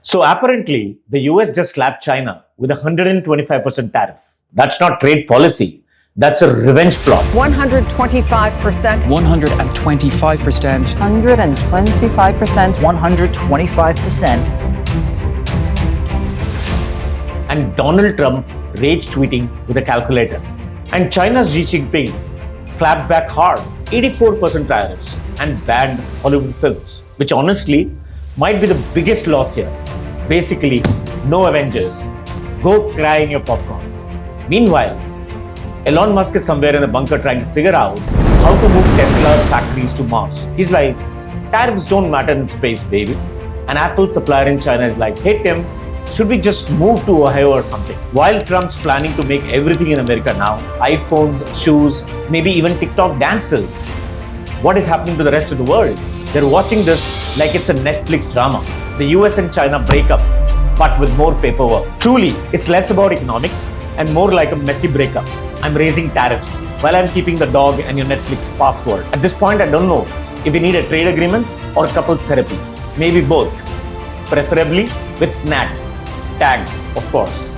So apparently, the US just slapped China with a 125% tariff. That's not trade policy. That's a revenge plot. 125%. 125%. 125%. 125%. And Donald Trump rage tweeting with a calculator. And China's Xi Jinping clapped back hard, 84% tariffs, and banned Hollywood films, which honestly might be the biggest loss here. Basically, no Avengers. Go cry in your popcorn. Meanwhile, Elon Musk is somewhere in a bunker trying to figure out how to move Tesla's factories to Mars. He's like, tariffs don't matter in space, baby. An Apple supplier in China is like, hey Tim, should we just move to Ohio or something? While Trump's planning to make everything in America now, iPhones, shoes, maybe even TikTok dances. What is happening to the rest of the world? They're watching this like it's a Netflix drama. The US and China break up, but with more paperwork. Truly, it's less about economics and more like a messy breakup. I'm raising tariffs while I'm keeping the dog and your Netflix password. At this point, I don't know if we need a trade agreement or couples therapy. Maybe both. Preferably with snacks. Tags, of course.